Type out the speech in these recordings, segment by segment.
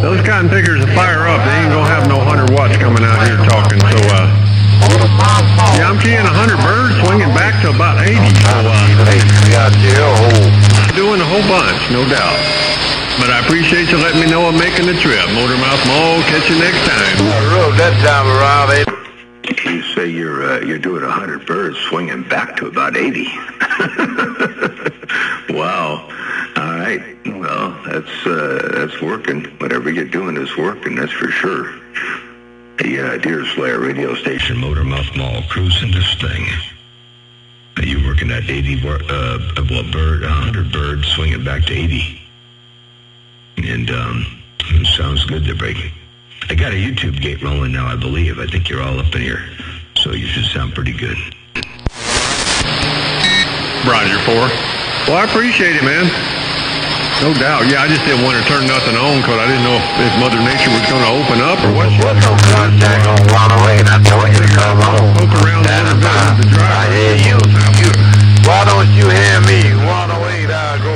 Those cotton pickers will fire up. They ain't gonna have no 100 watts coming out here talking. So, yeah, I'm seeing 100 birds swinging back to about 80. So, doing a whole bunch, no doubt. But I appreciate you letting me know I'm making the trip. Motormouth Mall, catch you next time. That time around, You say you're doing 100 birds swinging back to about 80. Wow. All right. Well, that's working. Whatever you're doing is working, that's for sure. The Deer Slayer radio station, Motormouth Mall, cruising this thing. You working at 100 birds swinging back to 80. And sounds good to break. I got a YouTube gate rolling now, I believe. I think you're all up in here, so you should sound pretty good. Roger, 4. Well, I appreciate it, man. No doubt. Yeah, I just didn't want to turn nothing on because I didn't know if Mother Nature was going to open up or what. What's no contact on run away? I told you to come on. Poke around the drive. I hear you. Why don't you hear me? Run away, there I go.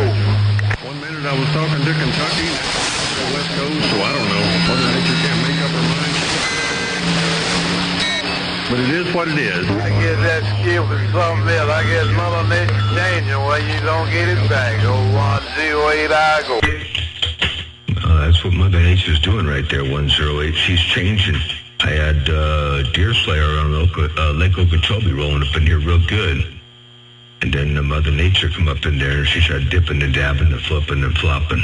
1 minute I was talking to Kentucky, the West Coast, so I don't know. Mother Nature can't make up her mind. But it is what it is. I guess that shit was something else. I guess Mother Nature changing where you don't get it back. 108 I go. That's what Mother Nature's doing right there, 108. She's changing. I had Deer Slayer on Lake Okeechobee rolling up in here real good. And then Mother Nature come up in there and she started dipping and dabbing and flipping and flopping.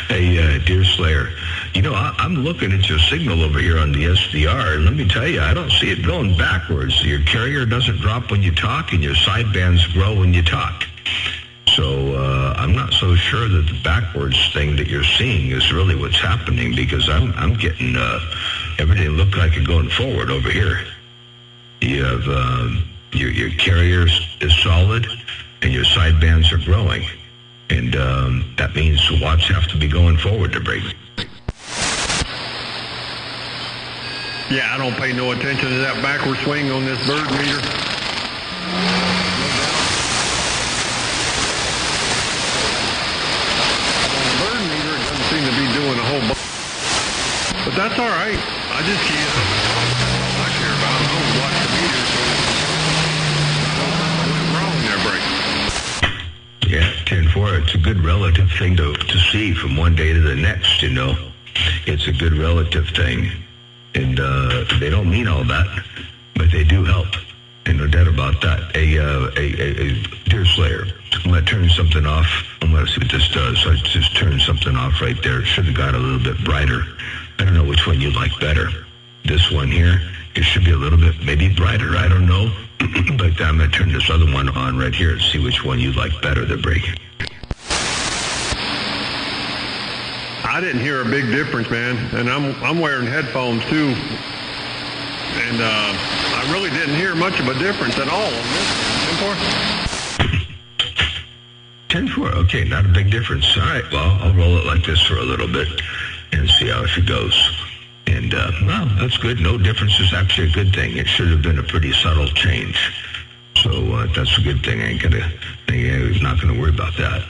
Hey, Deer Slayer, you know, I'm looking at your signal over here on the SDR, and let me tell you, I don't see it going backwards. Your carrier doesn't drop when you talk, and your sidebands grow when you talk. So I'm not so sure that the backwards thing that you're seeing is really what's happening, because I'm getting everything look like it's going forward over here. You have your carrier is solid, and your sidebands are growing. And that means the watts have to be going forward to break. Yeah, I don't pay no attention to that backward swing on this bird meter. On the bird meter, it doesn't seem to be doing a whole bunch. But that's all right. I just can't. I care about it. I don't watch the meter, so what's wrong there, break? Yeah, 10-4. It's a good relative thing to see from one day to the next, you know. It's a good relative thing. And they don't mean all that, but they do help. And no doubt about that. A Deer Slayer, I'm going to turn something off. I'm going to see what this does. So I just turned something off right there. It should have got a little bit brighter. I don't know which one you like better. This one here, it should be a little bit maybe brighter. I don't know. But I'm going to turn this other one on right here and see which one you like better, the break. I didn't hear a big difference, man. And I'm wearing headphones too. And I really didn't hear much of a difference at all on this. 10-4. Okay, not a big difference. All right, well, I'll roll it like this for a little bit and see how she goes. And, well, that's good. No difference is actually a good thing. It should have been a pretty subtle change. So that's a good thing. I'm not going to worry about that.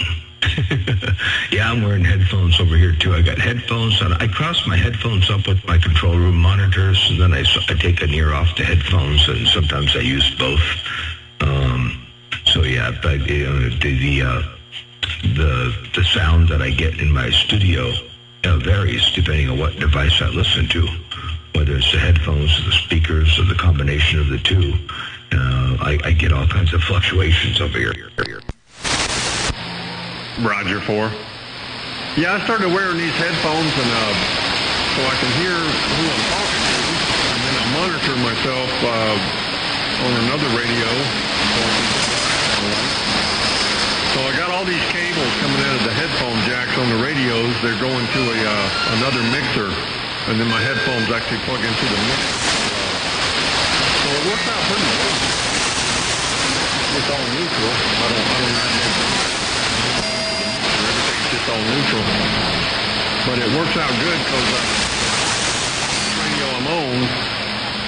Yeah, I'm wearing headphones over here, too. I got headphones on. I cross my headphones up with my control room monitors, and then I take an ear off the headphones, and sometimes I use both. So, yeah, but, the sound that I get in my studio varies depending on what device I listen to, whether it's the headphones or the speakers or the combination of the two. I get all kinds of fluctuations over here. Roger, 4. Yeah, I started wearing these headphones and so I can hear who I'm talking to, and then I monitor myself on another radio. So I got all these cables coming out of the headphone jacks on the radios. They're going to another mixer, and then my headphones actually plug into the mixer. So it works out pretty good. It's all neutral. I don't everything's just all neutral. But it works out good because the radio I'm on,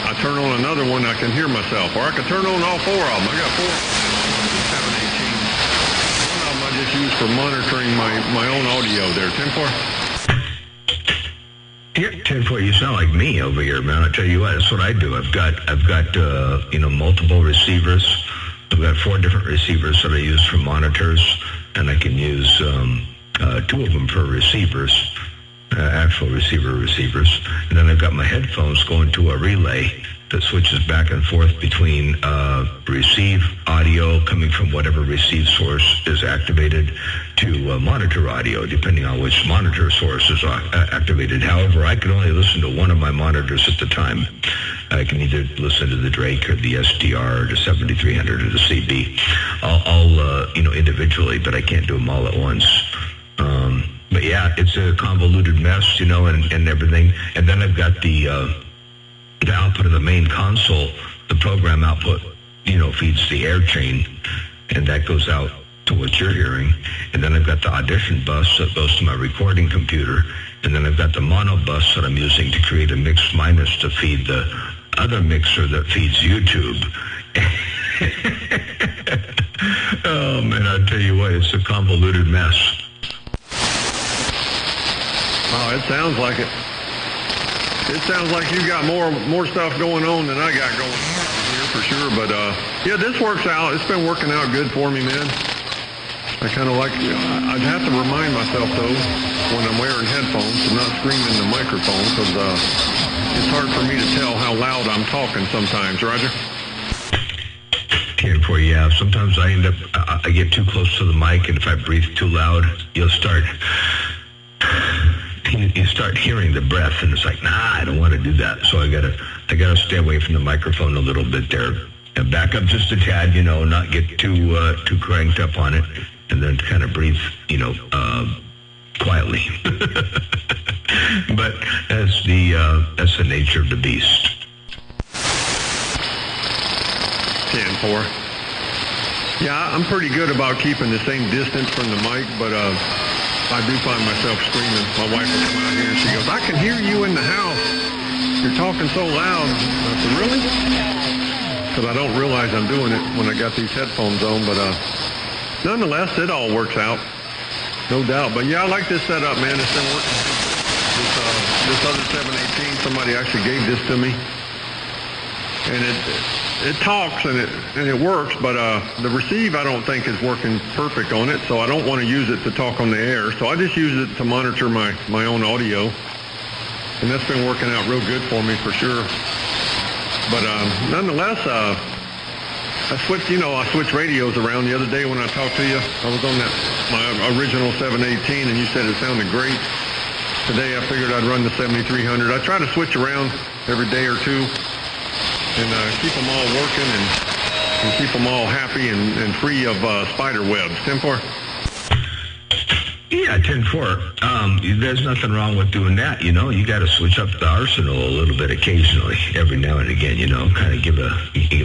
I turn on another one, I can hear myself. Or I can turn on all 4 of them. I got 4 718. One of them I just use for monitoring my own audio there. 10-4. Yeah, 10-4, you sound like me over here, man. I tell you what, that's what I do. I've got multiple receivers. I've got 4 different receivers that I use for monitors, and I can use 2 of them for receivers, actual receivers. And then I've got my headphones going to a relay that switches back and forth between receive audio coming from whatever receive source is activated to monitor audio, depending on which monitor source is activated. However, I can only listen to one of my monitors at the time. I can either listen to the Drake or the SDR or the 7300 or the CB, all individually, but I can't do them all at once. But yeah, it's a convoluted mess, and everything. And then I've got the output of the main console. The program output, feeds the air chain, and that goes out to what you're hearing. And then I've got the audition bus that goes to my recording computer. And then I've got the mono bus that I'm using to create a mix minus to feed the other mixer that feeds YouTube. Oh, man, I'll tell you what, it's a convoluted mess. Oh, it sounds like it. It sounds like you got more stuff going on than I got going on here for sure. But, yeah, this works out. It's been working out good for me, man. I kind of like, I'd have to remind myself, though, when I'm wearing headphones to not scream in the microphone because it's hard for me to tell how loud I'm talking sometimes, Roger. 10-4, yeah. Sometimes I get too close to the mic, and if I breathe too loud, you start hearing the breath, and it's like, nah, I don't want to do that. So I gotta stay away from the microphone a little bit there, and back up just a tad, not get too cranked up on it, and then kind of breathe, quietly. But that's the nature of the beast. 10-4. Yeah, I'm pretty good about keeping the same distance from the mic, but I do find myself screaming. My wife will come out here and she goes, I can hear you in the house. You're talking so loud. I said, really? Because I don't realize I'm doing it when I got these headphones on, but nonetheless, it all works out. No doubt. But yeah, I like this setup, man. It's been working. This other 718, somebody actually gave this to me. And it talks and it works, but the receive I don't think is working perfect on it, so I don't want to use it to talk on the air. So I just use it to monitor my own audio, and that's been working out real good for me for sure. But nonetheless, I switched radios around the other day when I talked to you. I was on my original 718, and you said it sounded great. Today I figured I'd run the 7300. I try to switch around every day or two, and keep them all working and keep them all happy and free of spider webs. 10-4? Yeah, 10-4. There's nothing wrong with doing that, You got to switch up the arsenal a little bit occasionally, every now and again, kind of give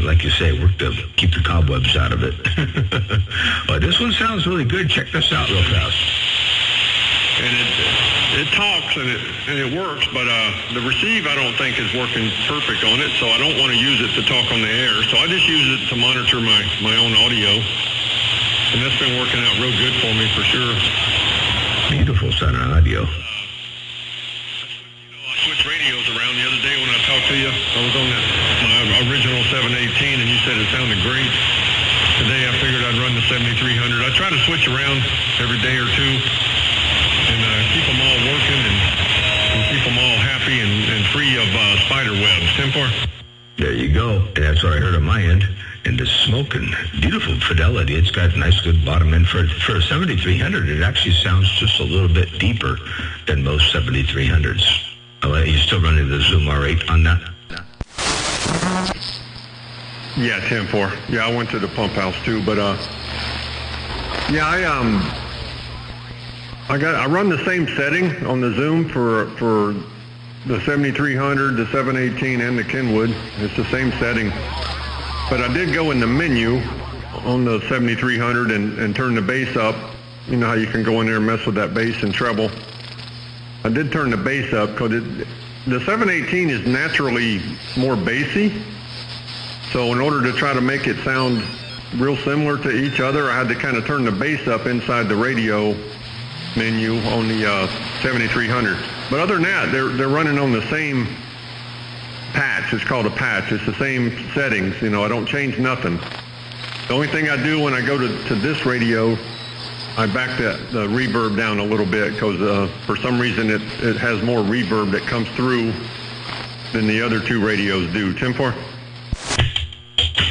like you say, work to keep the cobwebs out of it. Well, this one sounds really good. Check this out real fast. And it talks and it works, but the receive I don't think is working perfect on it, so I don't want to use it to talk on the air. So I just use it to monitor my own audio, and that's been working out real good for me for sure. Beautiful sound of audio. I switched radios around the other day when I talked to you. I was on my original 718, and you said it sounded great. Today I figured I'd run the 7300. I try to switch around every day or two, and keep them all working and keep them all happy and free of spider webs. 10-4? There you go. And that's what I heard on my end. And the smoking, beautiful fidelity. It's got a nice, good bottom end. For a 7300, it actually sounds just a little bit deeper than most 7300s. You still running the Zoom R8 on that? Yeah, 10-4. Yeah, I went to the pump house too, but yeah, I run the same setting on the Zoom for the 7300, the 718, and the Kenwood. It's the same setting. But I did go in the menu on the 7300 and turn the bass up. You know how you can go in there and mess with that bass and treble. I did turn the bass up because the 718 is naturally more bassy. So in order to try to make it sound real similar to each other, I had to kind of turn the bass up inside the radio menu on the 7300. But other than that, they're running on the same patch. It's called a patch. It's the same settings. You know, I don't change nothing. The only thing I do when I go to this radio, I back the reverb down a little bit because for some reason it has more reverb that comes through than the other two radios do. 10-4?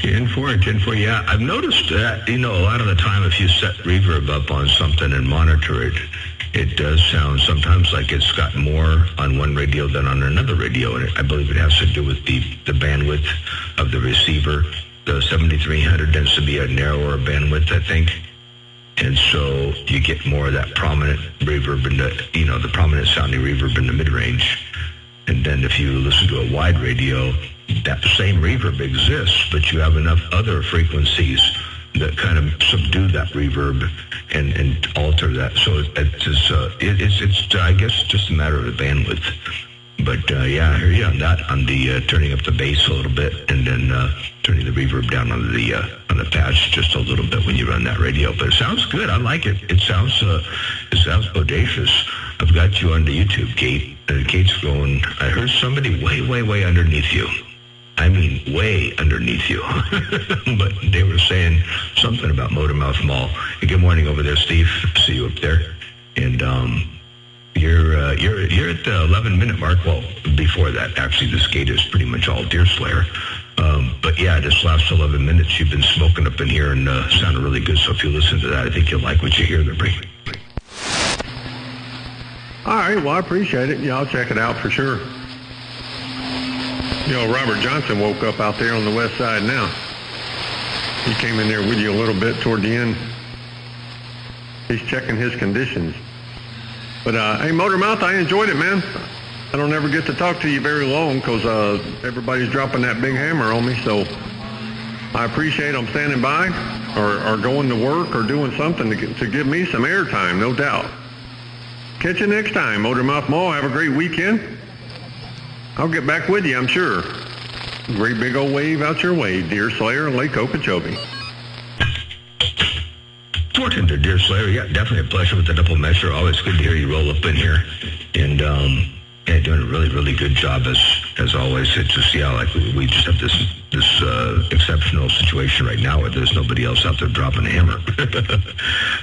10-4, yeah. I've noticed that, you know, a lot of the time if you set reverb up on something and monitor it, it does sound sometimes like it's got more on one radio than on another radio. And I believe it has to do with the bandwidth of the receiver. The 7300 tends to be a narrower bandwidth, I think. And so you get more of that prominent reverb in the prominent sounding reverb in the mid-range. And then if you listen to a wide radio, that same reverb exists, but you have enough other frequencies that kind of subdue that reverb and alter that. So it's I guess just a matter of the bandwidth. But yeah, I hear you on that, on the turning up the bass a little bit, and then turning the reverb down on the patch just a little bit when you run that radio. But it sounds good. I like it. It sounds bodacious. I've got you on the YouTube, Kate. Kate's going, I heard somebody way underneath you. I mean, way underneath you. But they were saying something about Motormouth Mall. Hey, good morning over there, Steve. See you up there. And you're at the 11-minute mark. Well, before that, actually, this gate is pretty much all Deer Slayer. But yeah, this last 11 minutes, you've been smoking up in here and sounded really good. So if you listen to that, I think you'll like what you hear there, Bree. All right, well, I appreciate it. Yeah, I'll check it out for sure. You know, Robert Johnson woke up out there on the west side now. He came in there with you a little bit toward the end. He's checking his conditions. But, hey, Motormouth, I enjoyed it, man. I don't ever get to talk to you very long because everybody's dropping that big hammer on me. So I appreciate them standing by or going to work or doing something to give me some airtime, no doubt. Catch you next time, Motormouth Mall. Have a great weekend. I'll get back with you, I'm sure. Great big old wave out your way, Deer Slayer, Lake Okeechobee. Fortune to Deer Slayer. Yeah, definitely a pleasure with the double measure. Always good to hear you roll up in here. And yeah, doing a really good job as always. It's just, yeah, like we just have this exceptional situation right now where there's nobody else out there dropping a hammer.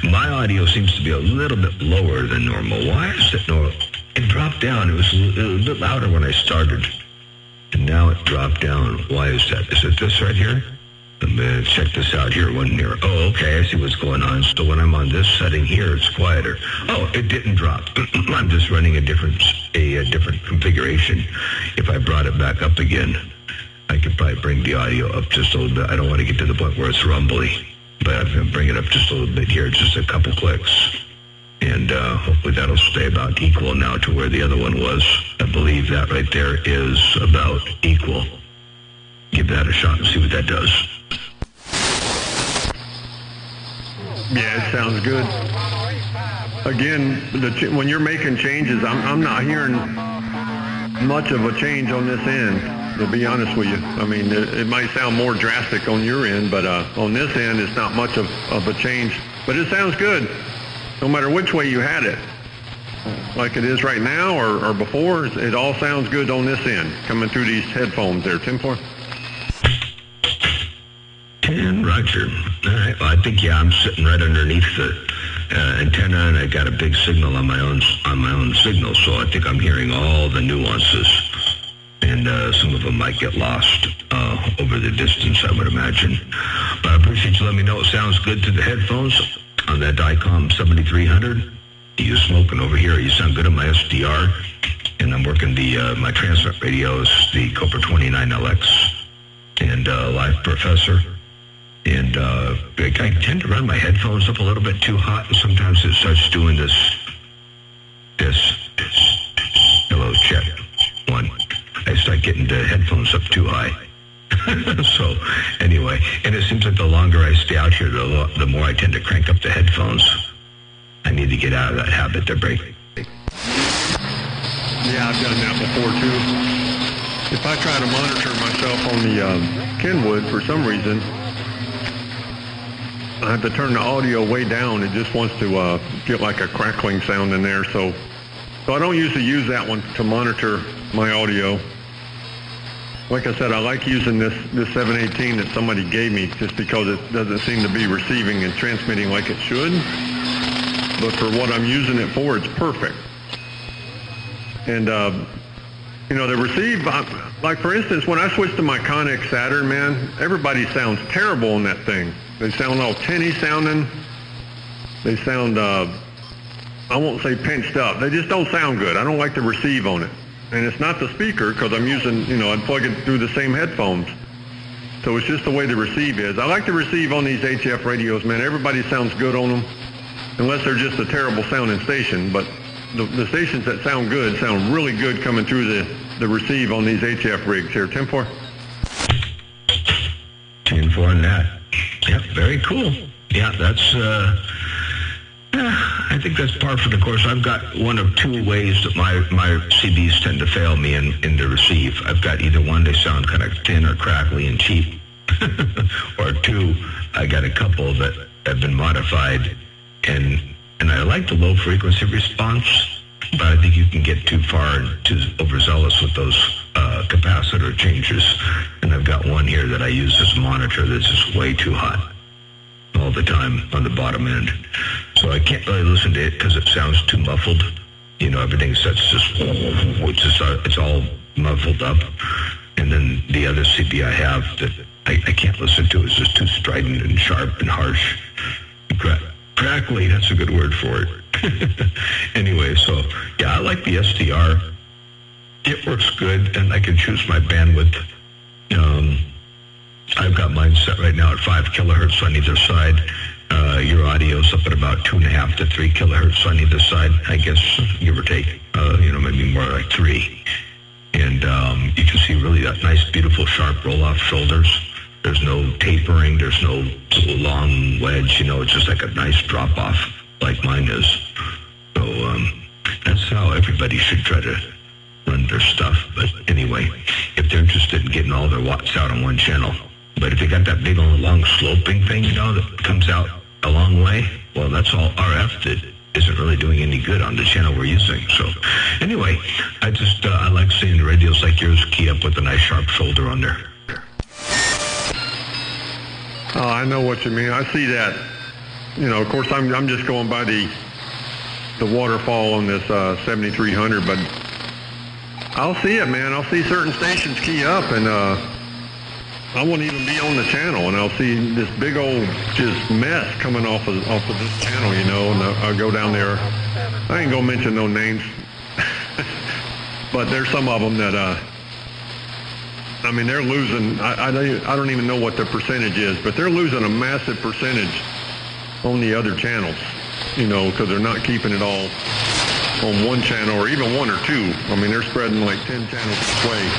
My audio seems to be a little bit lower than normal. Why is it normal? It dropped down. It was a bit louder when I started, and now it dropped down. Why is that? Is it this right here? Let me check this out here. One here. Oh, okay. I see what's going on. So when I'm on this setting here, it's quieter. Oh, it didn't drop. I'm just running a different configuration. If I brought it back up again, I could probably bring the audio up just a little bit. I don't want to get to the point where it's rumbly, but I'm going to bring it up just a little bit here. Just a couple clicks. And hopefully that'll stay about equal now to where the other one was. I believe that right there is about equal. Give that a shot and see what that does. Yeah, it sounds good. Again, when you're making changes, I'm not hearing much of a change on this end, to be honest with you. I mean, it might sound more drastic on your end, but on this end, it's not much of a change. But it sounds good, no matter which way you had it. Like it is right now or before, it all sounds good on this end, coming through these headphones there. 10-4? 10, Roger. All right, well, I think, yeah, I'm sitting right underneath the antenna, and I got a big signal on my own signal, so I think I'm hearing all the nuances, and some of them might get lost over the distance, I would imagine. But I appreciate you letting me know it sounds good to the headphones on that DICOM 7300. You smoking over here. You sound good on my SDR, and I'm working my transmit radios, the Cobra 29LX, and Live Professor. And I tend to run my headphones up a little bit too hot, and sometimes it starts doing this. Hello, check. One. I start getting the headphones up too high. So, anyway, and it seems like the longer I stay out here, the more I tend to crank up the headphones. I need to get out of that habit to break. Yeah, I've done that before, too. If I try to monitor myself on the Kenwood, for some reason, I have to turn the audio way down. It just wants to get like a crackling sound in there. So So I don't usually use that one to monitor my audio. Like I said, I like using this 718 that somebody gave me just because it doesn't seem to be receiving and transmitting like it should. But for what I'm using it for, it's perfect. And, the receive, like for instance, when I switched to my Connex Saturn, man, everybody sounds terrible on that thing. They sound all tinny sounding. They sound, I won't say pinched up. They just don't sound good. I don't like the receive on it. And it's not the speaker because I'm using, I plug it through the same headphones. So it's just the way the receive is. I like the receive on these HF radios, man. Everybody sounds good on them, unless they're just a terrible sounding station. But the stations that sound good sound really good coming through the receive on these HF rigs here. 10-4. 10-4 on that. Yep, very cool. Yeah, that's... I think that's par for the course. I've got one of two ways that my CBs tend to fail me in the receive. I've got either one, they sound kind of thin or crackly and cheap, or two, I got a couple that have been modified, and I like the low frequency response, but I think you can get too far and too overzealous with those capacitor changes. And I've got one here that I use as a monitor that's just way too hot all the time on the bottom end. So I can't really listen to it because it sounds too muffled. Everything sets it's all muffled up. And then the other CB I have that I can't listen to is just too strident and sharp and harsh. Crackly, that's a good word for it. Anyway, so yeah, I like the SDR. It works good, and I can choose my bandwidth. I've got mine set right now at 5 kilohertz on either side. Your audio's up at about 2.5 to 3 kilohertz on either side, I guess, give or take. Maybe more like 3. And you can see really that nice, beautiful, sharp roll-off shoulders. There's no tapering. There's no long wedge. It's just like a nice drop-off like mine is. So that's how everybody should try to run their stuff. But anyway, if they're interested in getting all their watts out on one channel, but if they got that big old long sloping thing, that comes out a long way, well, that's all RF that isn't really doing any good on the channel we're using. So anyway, I like seeing radios like yours key up with a nice sharp shoulder on there. Oh, I know what you mean. I see that. Of course, I'm just going by the waterfall on this 7300, but I'll see it, man. I'll see certain stations key up, and I won't even be on the channel, and I'll see this big old just mess coming off of this channel, and I'll go down there. I ain't gonna mention no names, but there's some of them that they're losing. I don't even know what the percentage is, but they're losing a massive percentage on the other channels, because they're not keeping it all on one channel or even one or two. They're spreading like 10 channels this way.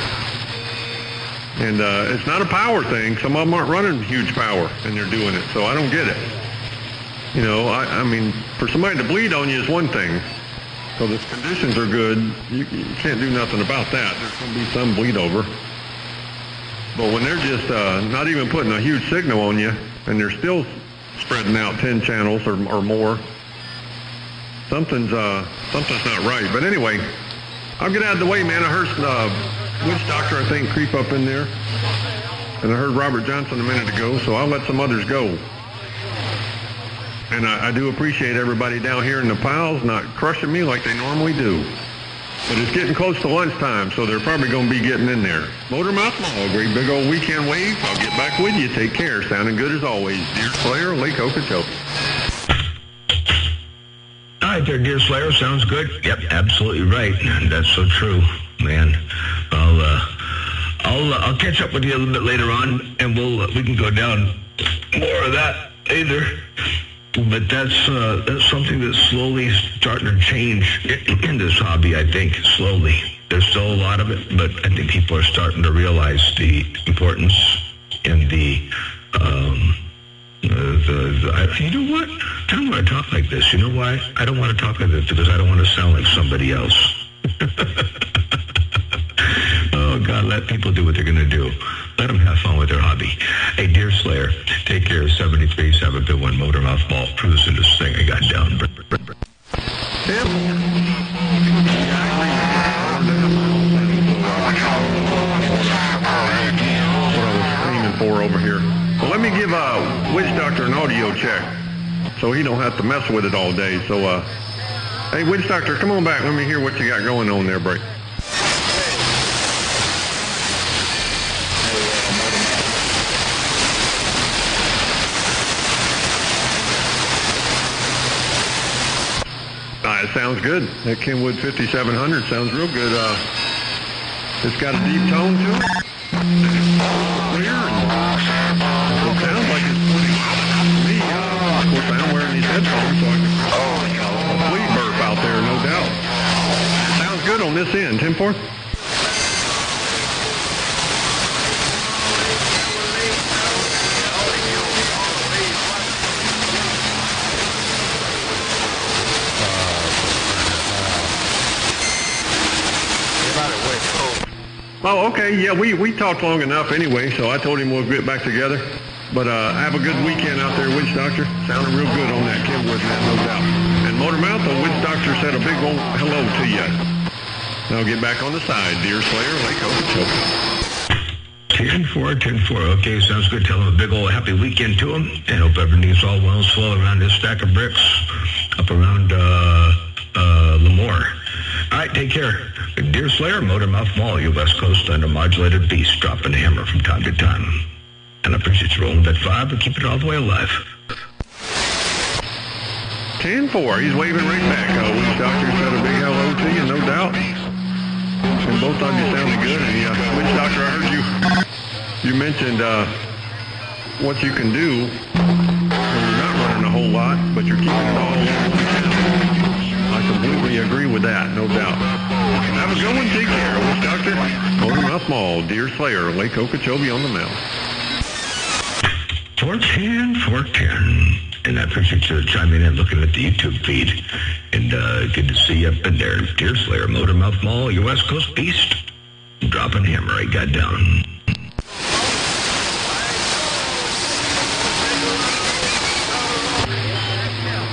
And it's not a power thing. Some of them aren't running huge power, and they're doing it. So I don't get it. For somebody to bleed on you is one thing. So the conditions are good. You can't do nothing about that. There's going to be some bleed over. But when they're just not even putting a huge signal on you, and they're still spreading out 10 channels or more, something's not right. But anyway, I'll get out of the way, man. I heard Witch Doctor, I think, creep up in there. And I heard Robert Johnson a minute ago, so I'll let some others go. And I do appreciate everybody down here in the piles not crushing me like they normally do. But it's getting close to lunchtime, so they're probably going to be getting in there. Motormouth Mall, great big old weekend wave. I'll get back with you. Take care. Sounding good as always. Deer Slayer, Lake Okeechobee. All right there, Deer Slayer. Sounds good. Yep, absolutely right. That's so true, man. I'll catch up with you a little bit later on, and we can go down more of that later. But that's something that's slowly starting to change in this hobby, I think, slowly. There's still a lot of it, but I think people are starting to realize the importance and the you know what? I don't want to talk like this. You know why? I don't want to talk like this because I don't want to sound like somebody else. Oh, God, let people do what they're going to do. Let them have fun with their hobby. Hey, Deer Slayer, take care of 73-7-1 Motormouth Mall. Cruising this thing I got down. Yep. check, so he don't have to mess with it all day. So, hey, Witch Doctor, come on back. Let me hear what you got going on there, Bray. It sounds good. That Kenwood 5700 sounds real good. It's got a deep tone to it. Clear. It sounds like it's pretty loud enough to me. Of course, I'm wearing these headphones, so I can a flea burp out there, no doubt. Sounds good on this end. 10-4. Oh, okay. Yeah, we talked long enough anyway, so I told him we'll get back together. But have a good weekend out there, Witch Doctor. Sounded real good on that Kenwood, man, no doubt. And Motormouth, the Witch Doctor said a big old hello to you. Now get back on the side, Deer Slayer, Lake Okeechobee. 10-4. Okay, sounds good. Tell him a big old happy weekend to him. And hope everything's all well and swell around this stack of bricks up around Lemoore. All right, take care. Deer Slayer, Motormouth Mall, your West Coast undermodulated beast, dropping a hammer from time to time. And I appreciate you rolling that 5 and keep it all the way alive. 10-4. He's waving right back. Witch Doctor said a big hello to you, no doubt. And both of you sounded good. And Witch Doctor, I heard you mentioned what you can do when you're not running a whole lot, but you're keeping it all in. I completely agree with that, no doubt. Have a good one. Take care, Witch Doctor. Motormouth Mall, Deer Slayer, Lake Okeechobee on the Mount. 410. And I appreciate you chiming in, looking at the YouTube feed. And good to see you up in there. Deer Slayer, Motormouth Mall, your West Coast beast. Dropping hammer, I got down.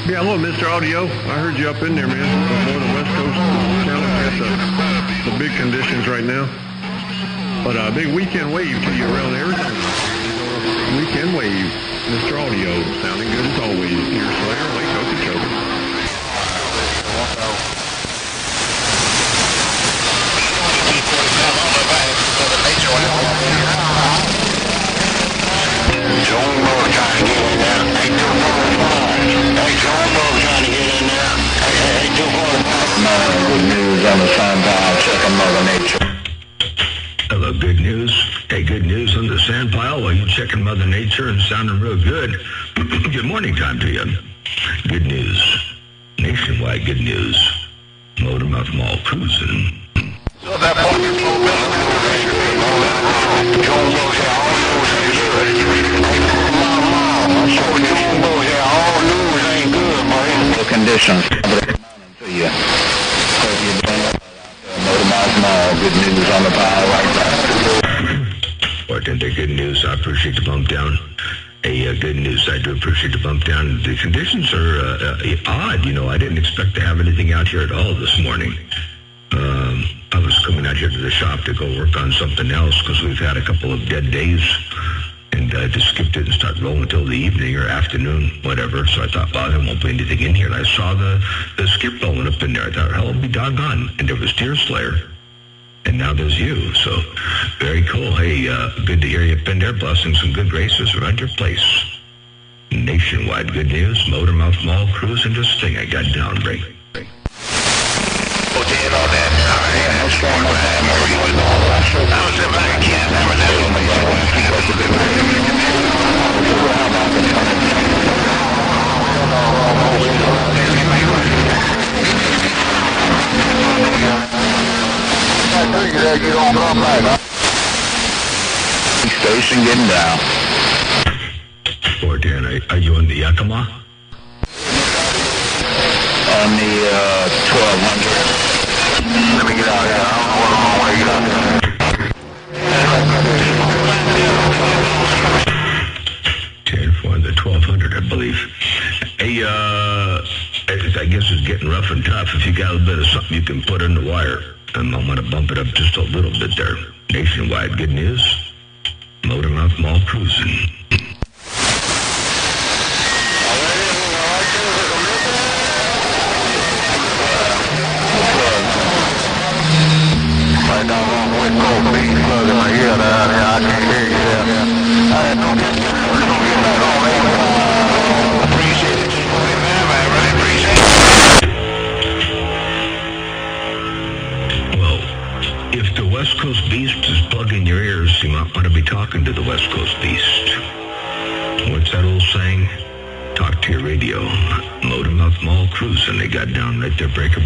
Yeah, hello, Mr. Audio. I heard you up in there, man. More than West Coast challenge got the big conditions right now. But a big weekend wave to you around Arizona. Weekend wave, Mr. Audio. Sounding good as always. Deer Slayer, Lake Okeechobee. John Moore trying to get in there. Hey, John Moore trying to get in there. Hey, good news on the Sandpile, checking Mother Nature. Hello, good news. Hey, good news on the Sandpile while you're checking Mother Nature and sounding real good. Good morning time to you. Good news. Nationwide good news. Motormouth Mall cruising. So that fucking John Moore said all news ain't good. John Moore said all news ain't good, boy. The conditions. To you. Hope you're doing Motormouth Mall. Good news on the pile right now. Bartender, good news. I appreciate the bump down. Hey, good news. I do appreciate the bump down. The conditions are odd. You know, I didn't expect to have anything out here at all this morning. I was coming out here to the shop to go work on something else because we've had a couple of dead days. And I just skipped it and started rolling until the evening or afternoon, whatever. So I thought, well, there won't be anything in here. And I saw the skip rolling up in there. I thought, hell, it'll be doggone. And there was Deer Slayer. And now there's you. So very cool. Hey, good to hear you up in there. Blessings and good graces around your place. Nationwide good news. Motormouth Mall cruising this thing. I got down break. Okay, on that. All right, that's going to happen. I was in back again. Station getting down. 410, are you on the Yakima? On the 1200. Let me get out here. I don't know what I'm on way to get out there. 10-4 on the 1200, I believe. Hey, I guess it's getting rough and tough. If you got a little bit of something you can put in the wire, I'm going to bump it up just a little bit there. Nationwide good news. Motormouth Mall cruising. West Coast Beast is plugging your ears. You might want to be talking to the West Coast Beast. What's that old saying? Talk to your radio. Motormouth Mall cruising. They got down right there, breaker.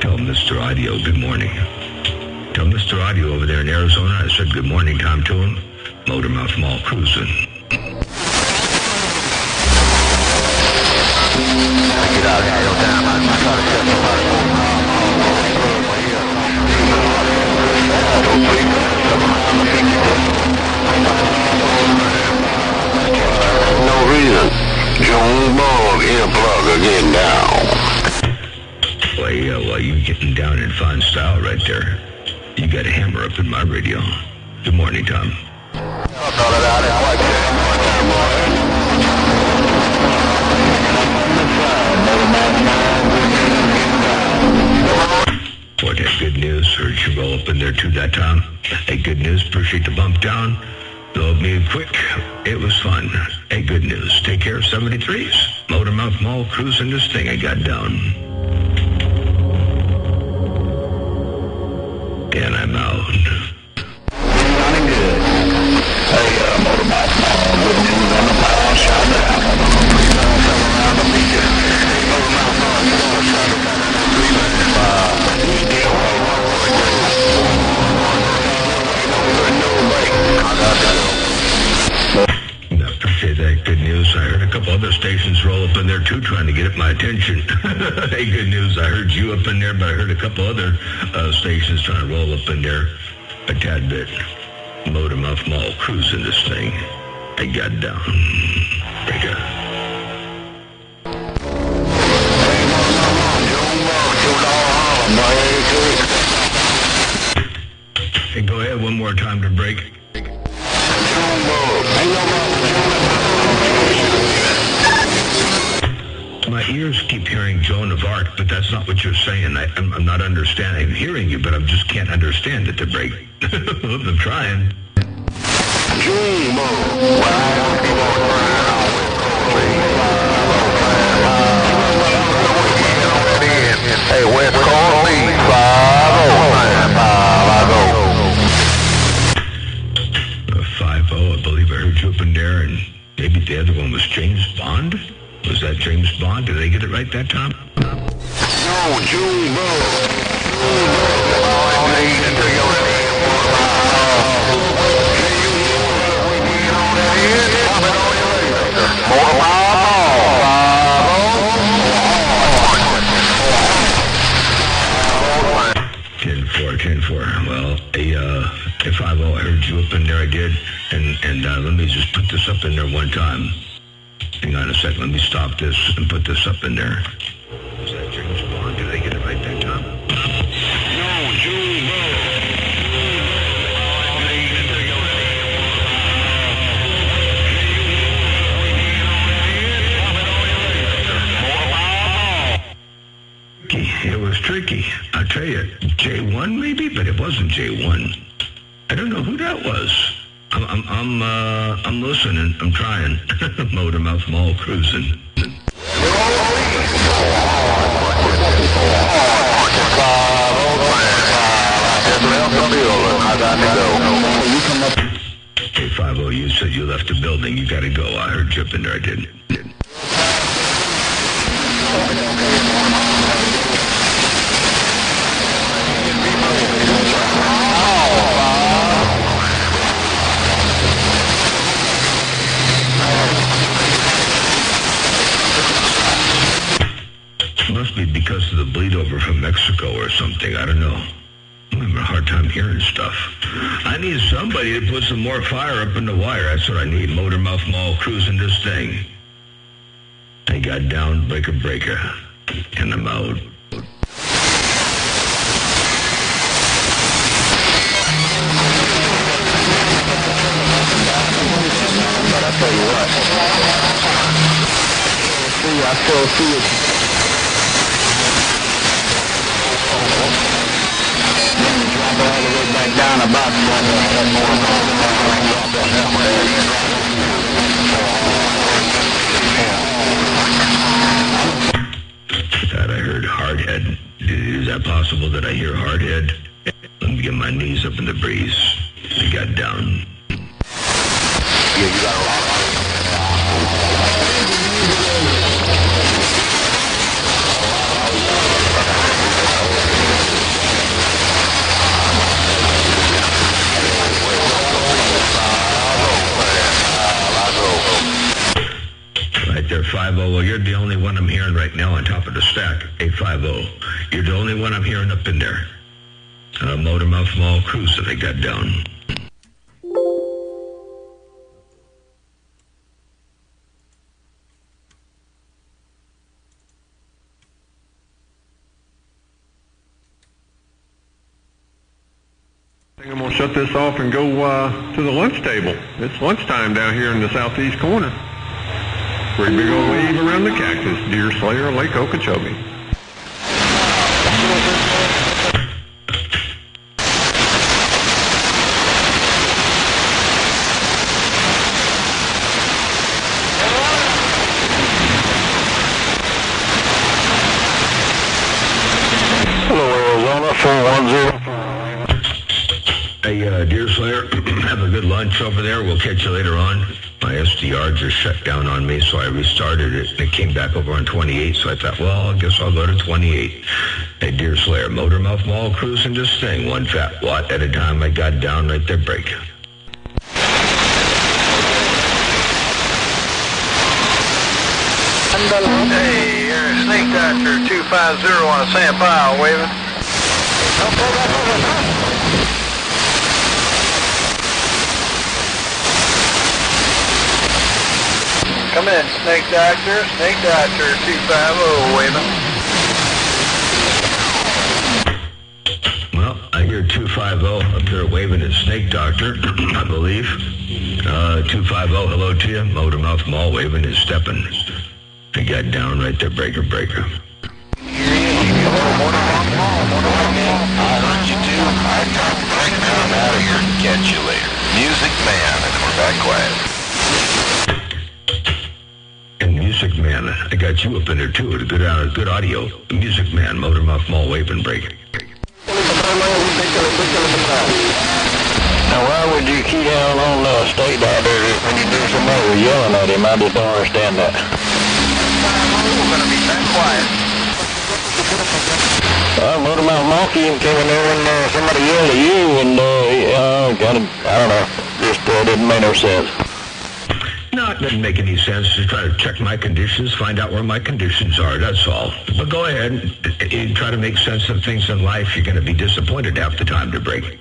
Tell Mr. Audio good morning. Tell Mr. Audio over there in Arizona I said good morning time to him. Motormouth Mall cruising. Get out here, yo, down. I'm trying to set no reason. Junebug earplug again down. Well, you getting down in fine style right there. You got a hammer up in my radio. Good morning, Tom. What, hey, good news? Heard you roll up in there too that time. Hey, good news. Appreciate the bump down. Load me quick. It was fun. Hey, good news. Take care of 73s. Motormouth Mall cruising this thing I got down. And I'm out. Running good. Hey, Motormouth Mall, good news on the power shot down. Around the beach. Motormouth Mall, shot down. I appreciate that. Good news. I heard a couple other stations roll up in there too, trying to get at my attention. Hey, good news. I heard you up in there, but I heard a couple other stations trying to roll up in there a tad bit. Motormouth Mall cruising this thing. I got down. Breaker. Hey, go ahead one more time to break. My ears keep hearing Joan of Arc, but that's not what you're saying. I'm not understanding. I'm hearing you, but I just can't understand it to break. I'm trying. Hey, West Coast Beat, 5-0, I believe I heard you up in there, and maybe the other one was James Bond? Was that James Bond? Did I get it right that time? No, Junebug. Well, a 5-0, I heard you up in there, I did. And let me just put this up in there one time. Hang on a second, let me stop this and put this up in there. Was that James Bond? Did I get it right that time? No, Junebug. It was tricky. I'll tell you, J1 maybe, but it wasn't J1. I don't know who that was. I'm listening. I'm trying. Motormouth Mall cruising. Hey, 5-0, you said you left the building. You got to go. I heard you up in there. I didn't. Must be because of the bleed over from Mexico or something. I don't know. I'm having a hard time hearing stuff. I need somebody to put some more fire up in the wire. That's what I need. Motormouth Mall cruising this thing. I got down, breaker, and I'm out. But I tell you what, see I still see it. Then you drop it all the way back down about That I heard hardhead. Is that possible that I hear hardhead? Let me get my knees up in the breeze. I got down. Yeah, you got a lot of Right there, 5-0. Well, you're the only one I'm hearing right now on top of the stack. 850. You're the only one I'm hearing up in there. Motormouth Mall Cruise that I got down. I think I'm going to shut this off and go to the lunch table. It's lunchtime down here in the southeast corner. Great big old wave around the cactus. Deer Slayer, Lake Okeechobee. Hello, Arizona 410. Hey, Deer Slayer, have a good lunch over there. We'll catch you later on. My SD just shut down on me, so I restarted it, and it came back over on 28, so I thought, well, I guess I'll go to 28. Hey, Deer Slayer, Motormouth Mall cruising this thing, one fat watt at a time. I got down right there, break. Hey, you're Snake Doctor 250 on a sand pile, waving. Come in, Snake Doctor 250, waving. Well, I hear 250 up there waving at Snake Doctor, I believe. 250, hello to you. Motormouth Mall waving is stepping. I got down right there, breaker. I heard you too. I got the break now. I'm out of here. Catch you later. Music Man, and we're back quiet. And Music Man, I got you up in there too. It's good audio. Music Man, Motormouth Mall waving break. Now, why would you key down on State Doctor when you do some more yelling at him? I just don't understand that. We're going to be back quiet. Motormouth Monkey came in there and somebody yelled at you and kind of, I don't know, just didn't make no sense. No, it doesn't make any sense to try to check my conditions, find out where my conditions are, that's all. But go ahead and try to make sense of things in life. You're going to be disappointed half the time to break.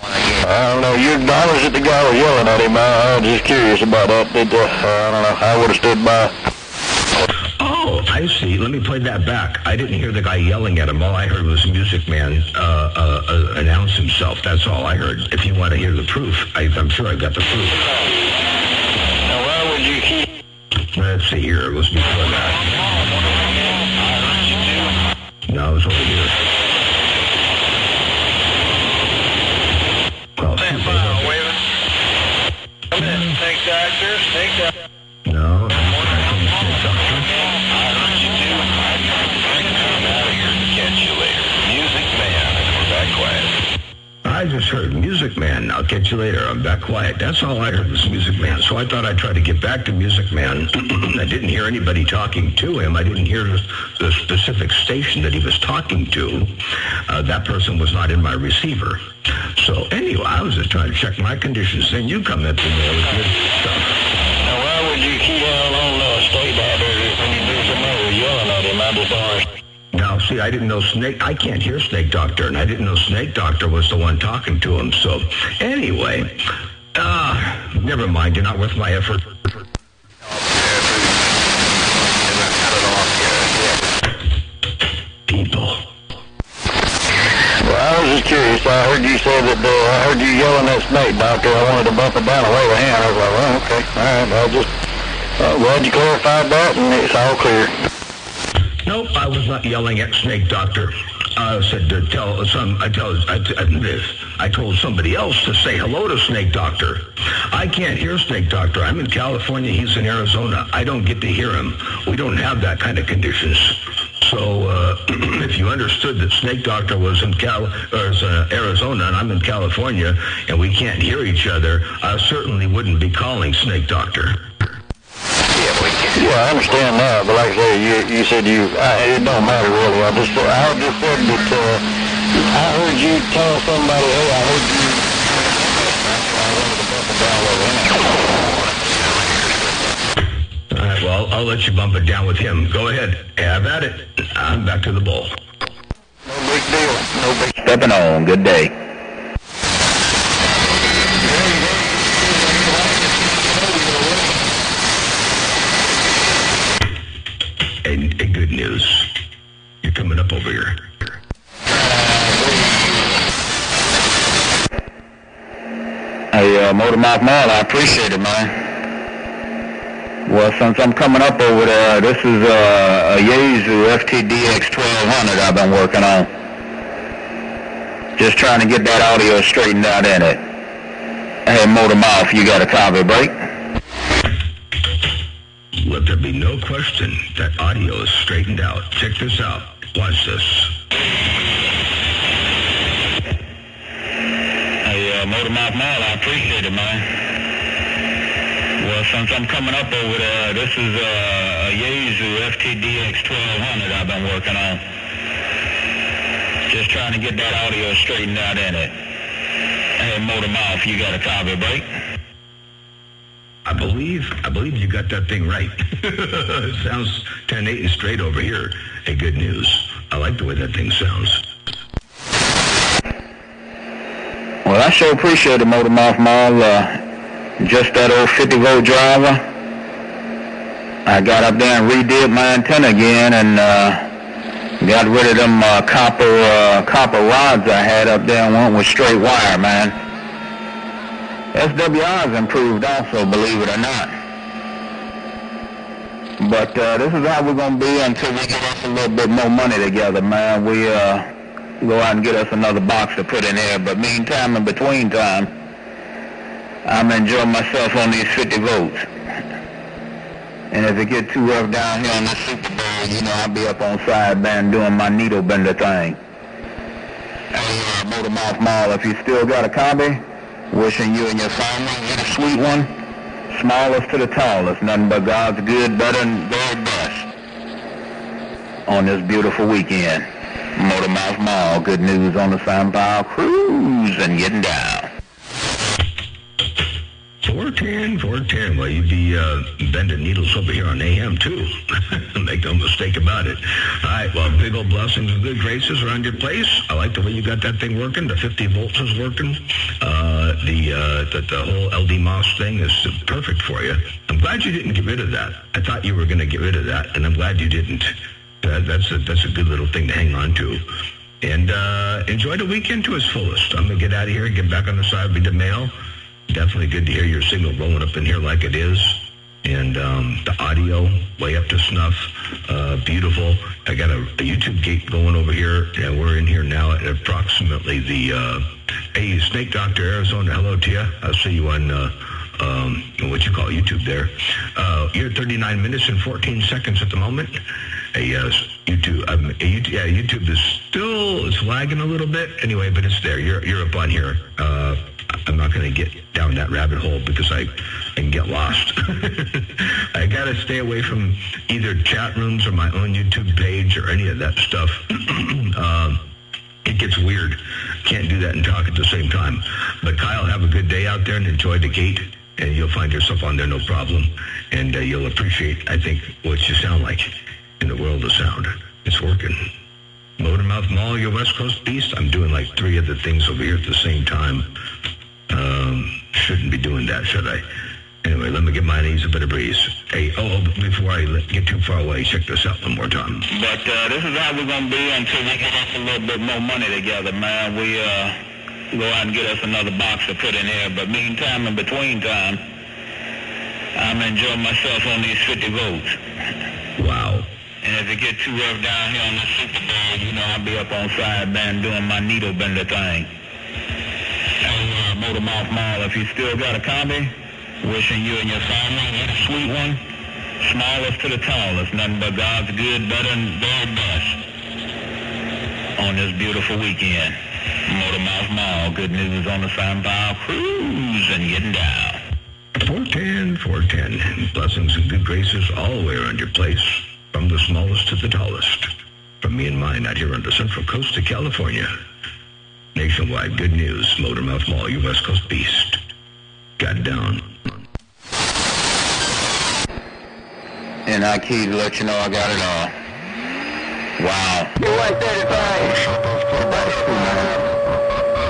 I don't know, I was at the guy was yelling at him. I was just curious about that. I don't know, I would have stood by. Oh, I see. Let me play that back. I didn't hear the guy yelling at him. All I heard was Music Man announce himself. That's all I heard. If you want to hear the proof, I'm sure I've got the proof. Now, why would you keep... Let's see here. It was before that. No, it was over here. Well, Waving. Come in, Snake Doctor. No, I just heard Music Man. I'll catch you later. I'm back quiet. That's all I heard was Music Man. So I thought I'd try to get back to Music Man. I didn't hear anybody talking to him. I didn't hear the specific station that he was talking to. That person was not in my receiver. So anyway, I was just trying to check my conditions. Then you come up in there with your stuff. Now, why would you keep on State Doctor when you do some more yelling at him? I just don't understand. Now, see, I didn't know I can't hear Snake Doctor, and I didn't know Snake Doctor was the one talking to him. So, anyway, never mind. You're not worth my effort. People. Well, I was just curious. I heard you say that I heard you yelling at Snake Doctor. I wanted to bump it down and wave a hand. I was like, well, okay, all right. Glad you clarified that, and it's all clear. Nope, I was not yelling at Snake Doctor. I said to tell some. I told somebody else to say hello to Snake Doctor. I can't hear Snake Doctor. I'm in California. He's in Arizona. I don't get to hear him. We don't have that kind of conditions. So if you understood that Snake Doctor was in Arizona and I'm in California and we can't hear each other, I certainly wouldn't be calling Snake Doctor. Yeah, I understand that, but like I say, you said it don't matter really. I just said that I heard you tell somebody, hey, I heard you. I wanted to bump it down with him. All right, well, I'll let you bump it down with him. Go ahead. Have at it. I'm back to the bull. No big deal. No big. Stepping on. Good day. Hey, good news. You're coming up over here. Hey, Motormouth Mall, I appreciate it, man. Well, since I'm coming up over there, this is a Yaesu FTDX 1200 I've been working on. Just trying to get that audio straightened out in it. Hey, Motormouth, you got a copy break? Let there be no question that audio is straightened out. Check this out. Watch this. Hey, Motormouth Mall, I appreciate it, man. Well, since I'm coming up over there, this is a Yaesu FTDX 1200 I've been working on. Just trying to get that audio straightened out in it. Hey, Motormouth, you got a copy break? I believe you got that thing right. It sounds 10-8 and straight over here. Hey, good news. I like the way that thing sounds. Well, I sure appreciate it, Motormouth Mall. Just that old 50-volt driver. I got up there and redid my antenna again and got rid of them copper rods I had up there and went with straight wire, man. SWR's improved also, believe it or not. But this is how we're going to be until we get us a little bit more money together, man. We go out and get us another box to put in here. But meantime, in between time, I'm enjoying myself on these 50 volts. And if it get too rough down here on the Super Bowl, you know, I'll be up on sideband doing my needle bender thing. Hey, Motormouth Mall, if you still got a copy, wishing you and your family get a sweet one. Smallest to the tallest, nothing but God's good, better, and very best on this beautiful weekend. Motormouth Mall, good news on the SoundCloud cruise and getting down. 410. Well, you'd be bending needles over here on AM, too. Make no mistake about it. All right, well, big old blessings and good graces around your place. I like the way you got that thing working. The 50 volts is working. The whole LD MOS thing is perfect for you. I'm glad you didn't get rid of that. I thought you were going to get rid of that, and I'm glad you didn't. That's a good little thing to hang on to. And enjoy the weekend to its fullest. I'm going to get out of here and get back on the side of the mail. Definitely good to hear your signal rolling up in here like it is. And the audio, way up to snuff. Beautiful. I got a YouTube gate going over here. And we're in here now at approximately the, hey, Snake Doctor Arizona, hello to you. I'll see you on, what you call YouTube there. You're at 39 minutes and 14 seconds at the moment. YouTube is still, it's lagging a little bit. Anyway, but it's there. You're up on here. I'm not going to get down that rabbit hole because I can get lost. I got to stay away from either chat rooms or my own YouTube page or any of that stuff. It gets weird. Can't do that and talk at the same time. But Kyle, have a good day out there and enjoy the gate, and you'll find yourself on there no problem. And you'll appreciate, I think, what you sound like in the world of sound. It's working. Motormouth Mall, your West Coast beast. I'm doing like 3 other things over here at the same time. Shouldn't be doing that, should I? Anyway, let me get my knees a bit of breeze. Hey, before I get too far away, check this out one more time. But this is how we're going to be until we get us a little bit more money together, man. We go out and get us another box to put in here. But meantime, in between time, I'm enjoying myself on these 50 volts. Wow. And if it get too rough down here on the Super Bowl, you know, I'll be up on sideband doing my needle bender thing. Hey, Motor Mouth Mall, if you still got a combi, wishing you and your family a sweet one. Smallest to the tallest, nothing but God's good, better, and very best. On this beautiful weekend. Motor Mouth Mall, good news on the Sundial, cruising, getting down. 410. Blessings and good graces all the way around your place, from the smallest to the tallest. From me and mine out here on the Central Coast of California. Nationwide good news, Motor Mouth Mall, your West Coast beast. Got down. And I keyed to let you know I got it all. Wow.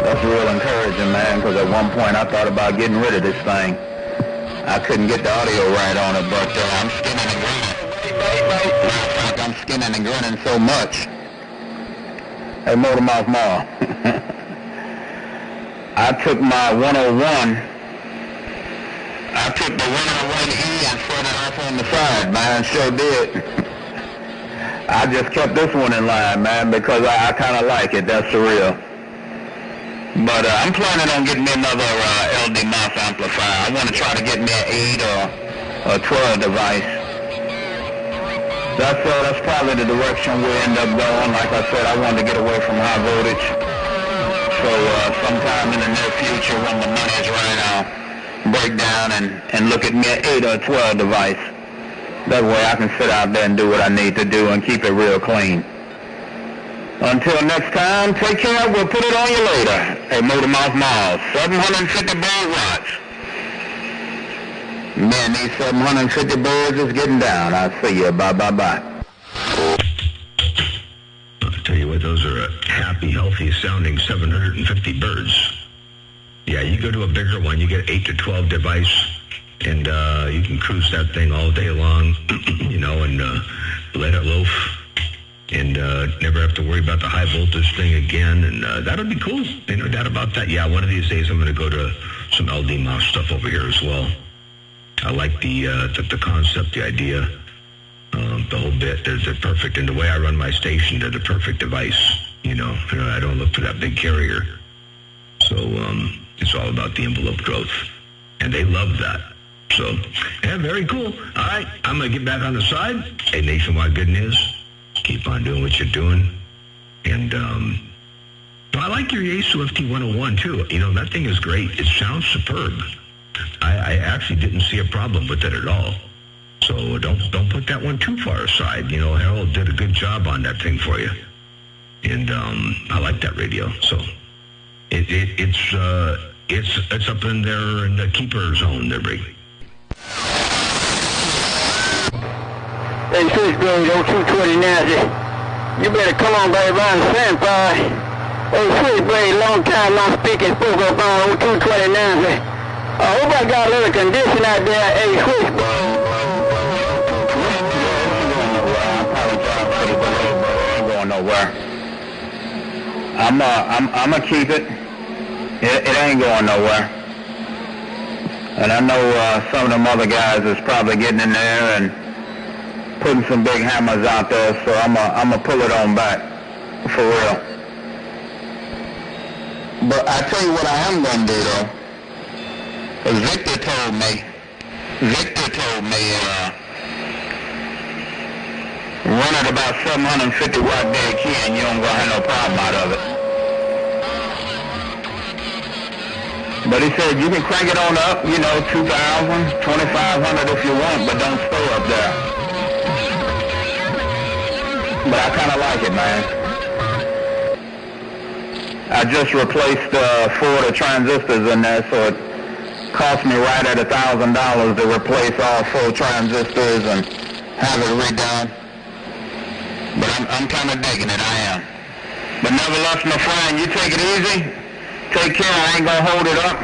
That's real encouraging, man, because at one point I thought about getting rid of this thing. I couldn't get the audio right on it, but I'm skinning and grinning. I'm skinning and grinning so much. Hey, Motor Mouth Mall. I took my 101. I took the 101E and set it off on the side, man. Sure did. I just kept this one in line, man, because I kind of like it. That's surreal. But I'm planning on getting me another LD Mouse amplifier. I want to try to get me an 8 or a 12 device. That's probably the direction we'll end up going. Like I said, I wanted to get away from high voltage. So sometime in the near future, when the money is right, I'll break down and look at me an 8 or a 12 device. That way I can sit out there and do what I need to do and keep it real clean. Until next time, take care. We'll put it on you later. Hey, Motor Mouth Mall, 750 bull watts. Man, these 750 birds is getting down. I'll see you. Bye. I'll tell you what, those are happy, healthy sounding 750 birds. Yeah, you go to a bigger one, you get 8 to 12 device, and you can cruise that thing all day long, you know, and let it loaf. And never have to worry about the high voltage thing again, and that'll be cool. Ain't no doubt about that. Yeah, one of these days I'm going to go to some LD Mouse stuff over here as well. I like the concept, the idea, the whole bit. They're perfect. And the way I run my station, they're the perfect device. You know, I don't look for that big carrier. So it's all about the envelope growth, and they love that. So, yeah, very cool. All right, I'm going to get back on the side. Hey, Nationwide Good News. Keep on doing what you're doing. And I like your Yaesu FT101 too. You know, that thing is great. It sounds superb. I actually didn't see a problem with it at all. So don't put that one too far aside. You know, Harold did a good job on that thing for you. And I like that radio. So it's up in there in the keeper zone there, Brig. Hey, Switchblade 0220 Nancy. You better come on, baby, around the sandfire. Hey, Switchblade, long time not speaking, spoke up on 0220 Nancy. I hope I got a little condition out there. Hey, Switchblade. I'm going nowhere. I'm gonna keep it. It ain't going nowhere. And I know some of them other guys is probably getting in there and putting some big hammers out there, so I'm gonna pull it on back, for real. But I tell you what I am gonna do though, because Victor told me, run at about 750 watt dead key and you don't gonna have no problem out of it. But he said you can crank it on up, you know, 2,000, 2,500 if you want, but don't stay up there. But I kind of like it, man. I just replaced 4 of the transistors in there, so it cost me right at $1,000 to replace all 4 transistors and have it redone. But I'm kind of digging it, I am. But nevertheless, my friend, you take it easy. Take care, I ain't gonna hold it up.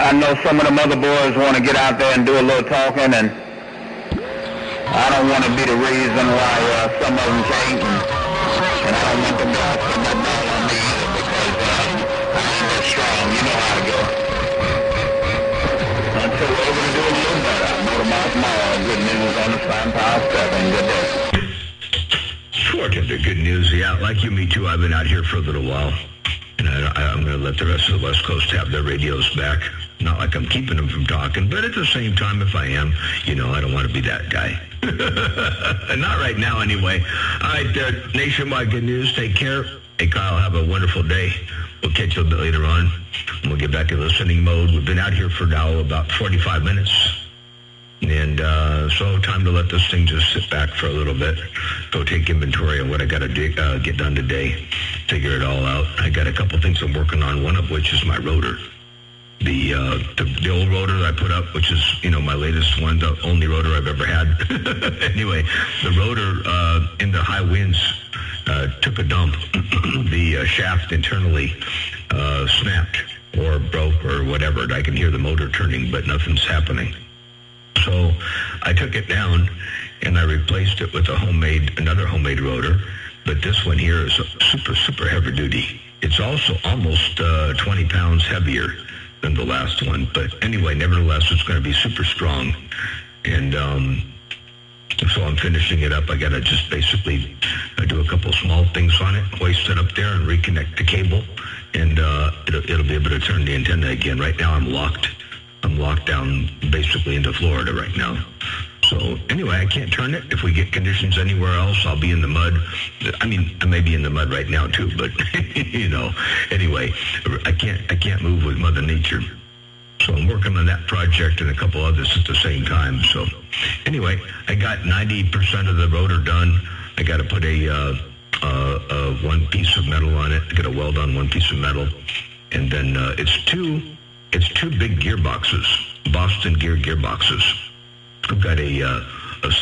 I know some of them other boys want to get out there and do a little talking, and I don't want to be the reason why some of them can't, and I don't want them guys to put that ball on me either, because I ain't that strong. You know how to go. so we're able to do a little better. Motormouth Mall, good news on the Sign Power 7. Good day. Sure, the good news. Yeah, like you, me too. I've been out here for a little while. And I'm going to let the rest of the West Coast have their radios back. Not like I'm keeping them from talking, but at the same time, if I am, I don't want to be that guy. Not right now, anyway. All right, Nationwide Good News. Take care. Hey, Kyle, have a wonderful day. We'll catch you a bit later on. And we'll get back in listening mode. We've been out here for now about 45 minutes. And so time to let this thing just sit back for a little bit. Go take inventory of what I got to get done today. Figure it all out. I got a couple things I'm working on, one of which is my rotor. The old rotor that I put up, which is, my latest one, the only rotor I've ever had. Anyway, the rotor in the high winds took a dump. The shaft internally snapped or broke or whatever. I can hear the motor turning, but nothing's happening. So I took it down and I replaced it with another homemade rotor. But this one here is super, super heavy duty. It's also almost 20 pounds heavier than the last one. But anyway, nevertheless, it's going to be super strong. And so I'm finishing it up. I got to just basically do a couple small things on it, hoist it up there and reconnect the cable. And it'll be able to turn the antenna again. Right now I'm locked down basically into Florida right now. So anyway, I can't turn it. If we get conditions anywhere else, I'll be in the mud. I mean, I may be in the mud right now too, but anyway, I can't move with Mother Nature. So I'm working on that project and a couple others at the same time. So anyway, I got 90% of the rotor done. I got to put a one piece of metal on it. I got to weld on one piece of metal, and then it's two big gearboxes, Boston Gear gearboxes. I've got a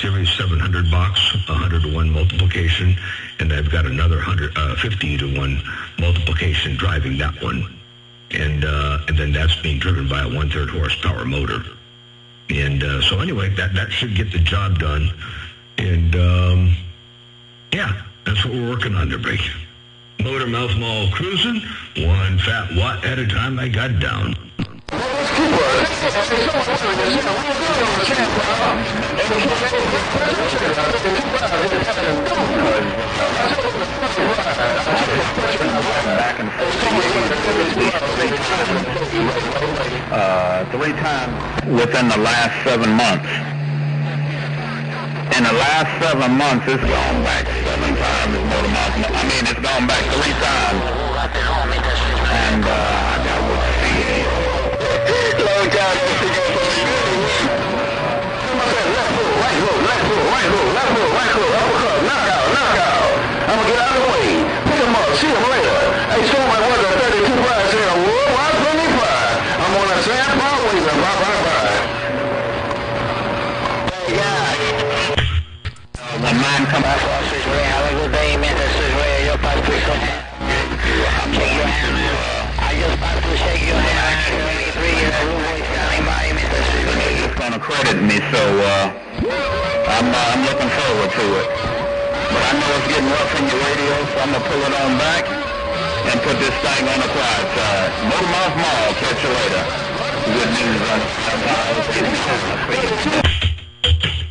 Series 700 box, 100-to-1 multiplication, and I've got another 50-to-1 multiplication driving that one. And then that's being driven by a 1/3 horsepower motor. And so anyway, that should get the job done. And that's what we're working on to break. Motormouth Mall cruising, one fat watt at a time. I got down. Three times within the last 7 months. In the last 7 months, it's gone back 7 times. It's gone back 3 times. And I got what you see here. Long time. Right hook, uppercut, knockout. I'm gonna get out of the way. Pick him up, see him later. Hey, show my weather 32 price here. Worldwide 25. I'm on a San Paul waiver. Bye. When mine comes out, have a good day, man. This is where your pass to shake your hand, man. I just passed to shake your hand. 23 years old boy standing by me. They're just gonna credit me, so I'm looking forward to it. But I know it's getting rough in your radio, so I'm gonna pull it on back and put this thing on the quiet side. Motormouth Mall, catch you later. Good news on the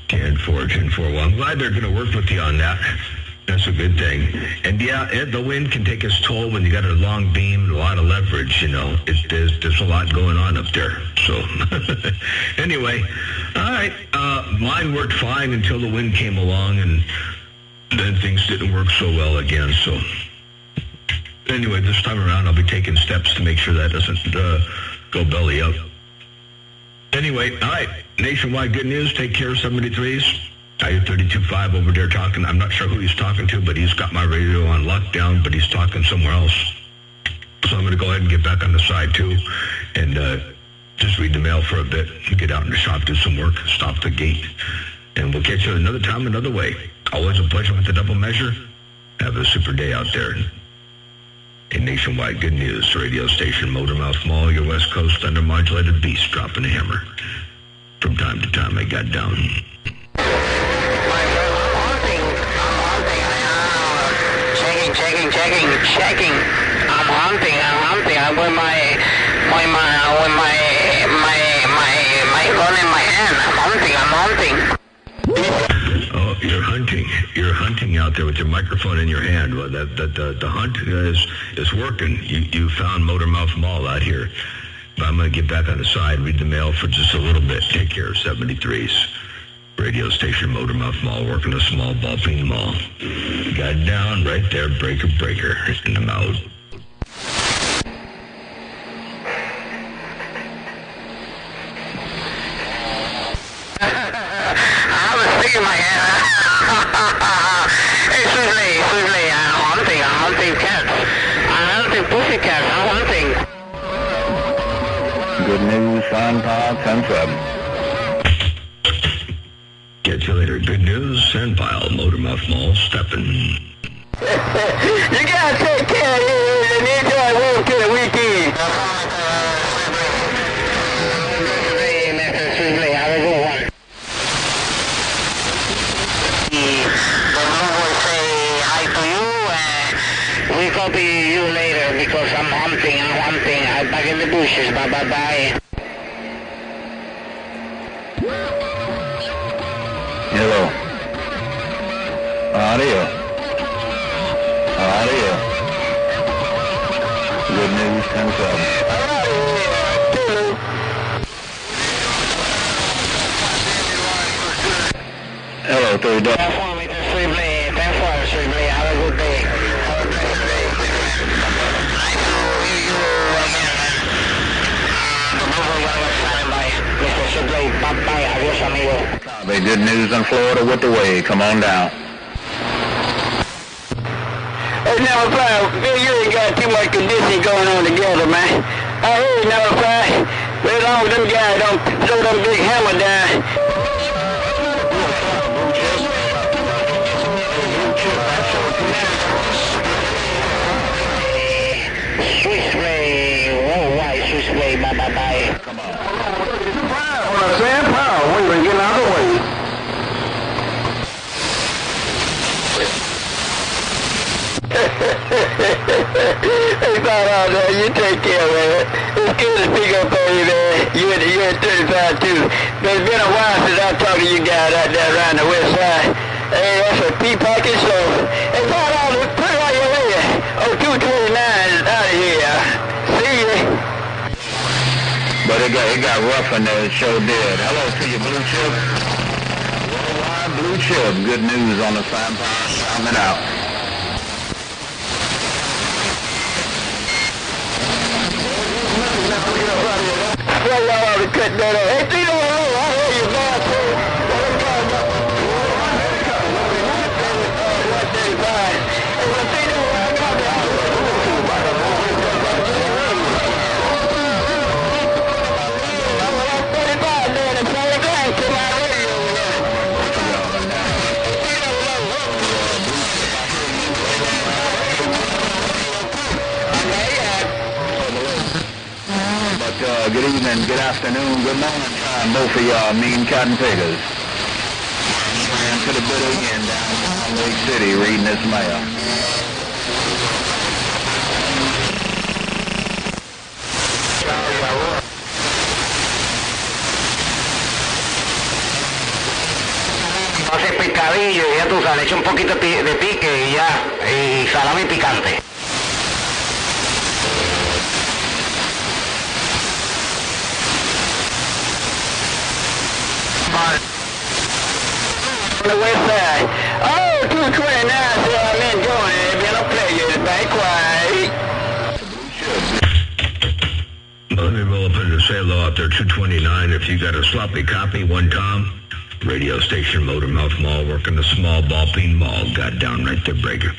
10-4. Well, I'm glad they're going to work with you on that. That's a good thing. And yeah, the wind can take its toll when you got a long beam, a lot of leverage, There's a lot going on up there. So anyway, all right. Mine worked fine until the wind came along, and then things didn't work so well again. So anyway, this time around, I'll be taking steps to make sure that doesn't go belly up. Anyway, all right. Nationwide Good News. Take care, 73s. I hear 32.5 over there talking. I'm not sure who he's talking to, but he's got my radio on lockdown, but he's talking somewhere else. So I'm going to go ahead and get back on the side, too, and just read the mail for a bit, get out in the shop, do some work, stop the gate, and we'll catch you another time, another way. Always a pleasure with the double measure. Have a super day out there. In Nationwide Good News, radio station Motormouth Mall, your West Coast undermodulated beast dropping a hammer. From time to time, I got down. Checking. I'm hunting. I'm with my my gun in my hand. I'm hunting. Oh, you're hunting. You're hunting out there with your microphone in your hand. Well, the hunt is working. You found Motormouth Mall out here. But I'm going to get back on the side, read the mail for just a little bit. Take care, 73's. Radio station, Motormouth Mall, working a small ball peen mall. Got down right there, breaker, in the mouth. I have a stick in my hand. Hey, Swiftly, I'm hunting cats. I'm hunting pussycats, I'm hunting. Good news, SunPile 10-7. Catch you later. Good news, Sandpile, Motormouth Mall, stepping. You gotta take care of it and enjoy work to the weekend. Hey, Mr. Swiftly, have a good one. The boys say hi to you, we copy you later because I'm hunting. I'm back in the bushes. Bye. Hello. Audio. Good news, 10-7. Hello, 3 Dog. Thanks for Swiftly. Have a good day. Mr. Swiftly, bye. Adios, amigo. Good news in Florida with the wave. Come on down. Hey, Number 5, you ain't got too much conditioning going on together, man. I heard Number 5, as long as them guys don't throw them big hammer down. Switchway, bye. Come on. Sam Powell, we were getting out of the way. Hey, out there, you take care of it. It's good to speak up for you there. You're at 35 too. It's been a while since I talked to you guys out there around the west side. Hey, that's a P-Pocket show. Hey, out there, put it on your way. Oh, 229 is out of here. See ya. But it got rough in there, it sure did. Hello to you, Blue Chip. Worldwide Blue Chip. Good news on the SunPile. Coming out. Well, y'all ought to cut that off. Hey, Tito, I hear you, man. Good evening, good afternoon, good morning time, both of y'all mean cotton pickers. Man to the bitter end down in Lake City reading this mail. Entonces picadillo, ya tú sabes, echa un poquito de pique y ya, y salami picante. On the west side. Oh, 229, so I'm enjoying it. Been a pleasure. Be quiet. Let me roll up into say hello out there, 229. If you got a sloppy copy, one Tom. Radio station, Motormouth Mall, working the small ball peen mall. Got down right there, breaker.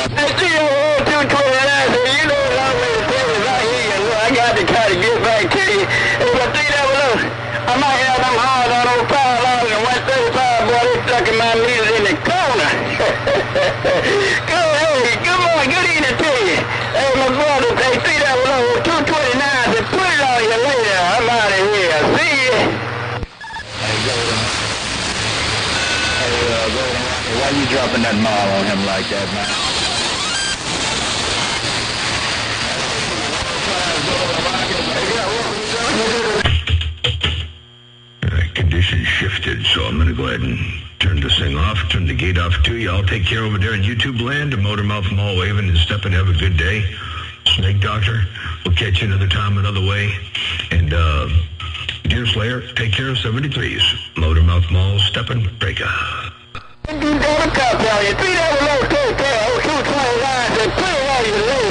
Hey, Tito, 229, so you know what I'm going to tell you right here. Look, I got to try to get back to you. If I think that look, I might have them hard on those power lines and 135, boy, they stuck in my meters in the corner. Good morning, good evening to you. Hey, my brother, hey, see that look, 229, so put it on you later. I'm out of here. See ya. Why you dropping that mile on him like that, man? lead off to you. I'll take care over there in YouTube land, and Motormouth Mall waving and stepping. Have a good day. Snake Doctor, we'll catch you another time, another way. And Deer Slayer, take care of 73s. Motormouth Mall, stepping, breaker. You got a cup, y'all. You 3 double low, 2 229, and 3 you